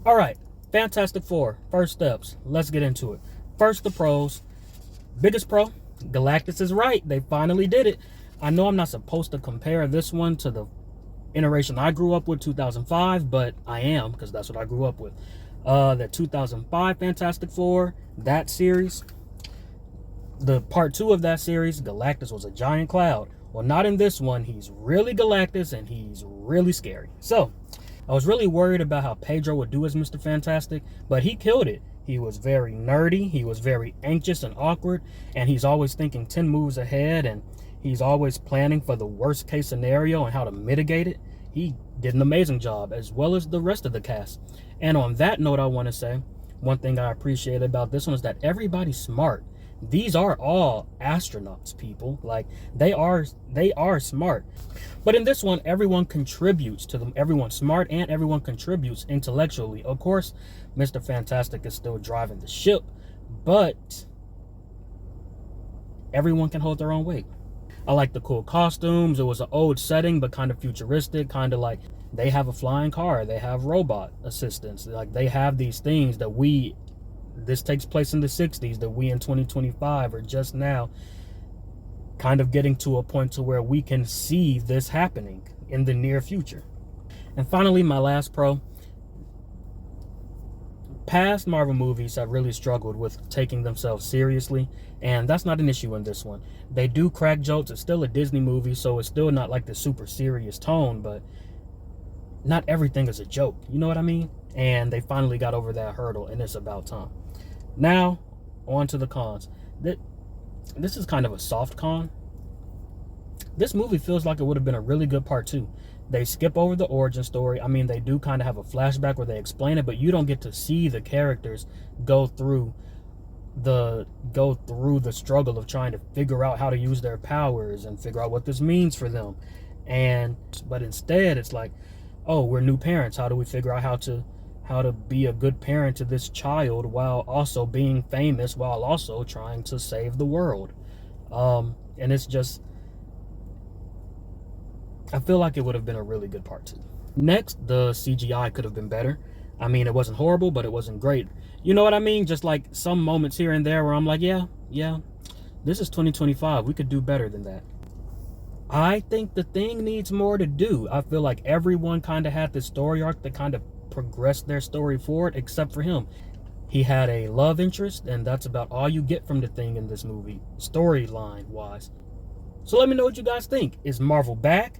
All right, Fantastic Four, first steps. Let's get into it. First, the pros. Biggest pro, Galactus is right. They finally did it. I know I'm not supposed to compare this one to the iteration I grew up with, 2005, but I am, because that's what I grew up with. The 2005 Fantastic Four, that series, the part two of that series, Galactus was a giant cloud. Well, not in this one. He's really Galactus and he's really scary. So, I was really worried about how Pedro would do as Mr. Fantastic, but he killed it. He was very nerdy, he was very anxious and awkward, and he's always thinking 10 moves ahead, and he's always planning for the worst case scenario and how to mitigate it. He did an amazing job, as well as the rest of the cast. And on that note, I want to say, one thing I appreciate about this one is that everybody's smart. These are all astronauts, people. Like, they are smart. But in this one, everyone contributes to them. Everyone's smart and everyone contributes intellectually. Of course, Mr. Fantastic is still driving the ship, but everyone can hold their own weight. I like the cool costumes. It was an old setting, but kind of futuristic, kind of like they have a flying car, they have robot assistants. Like, they have these things that this takes place in the 60s, that we in 2025 are just now kind of getting to a point to where we can see this happening in the near future. And finally, my last pro. Past Marvel movies have really struggled with taking themselves seriously, and that's not an issue in this one. They do crack jokes. It's still a Disney movie, so it's still not like the super serious tone, but not everything is a joke. You know what I mean? And they finally got over that hurdle, and it's about time. Now, on to the cons. This is kind of a soft con. This movie feels like it would have been a really good part two. They skip over the origin story. I mean, they do kind of have a flashback where they explain it, but you don't get to see the characters go through the struggle of trying to figure out how to use their powers and figure out what this means for them. But instead, it's like, oh, we're new parents. How do we figure out how to be a good parent to this child while also being famous, while also trying to save the world? And it's just, I feel like it would have been a really good part two. Next, the CGI could have been better. I mean, it wasn't horrible, but it wasn't great. You know what I mean? Just like some moments here and there where I'm like, yeah, this is 2025. We could do better than that. I think the Thing needs more to do. I feel like everyone kind of had this story arc that kind of progressed their story forward, except for him. He had a love interest, and that's about all you get from the Thing in this movie, storyline wise. So let me know what you guys think. Is Marvel back?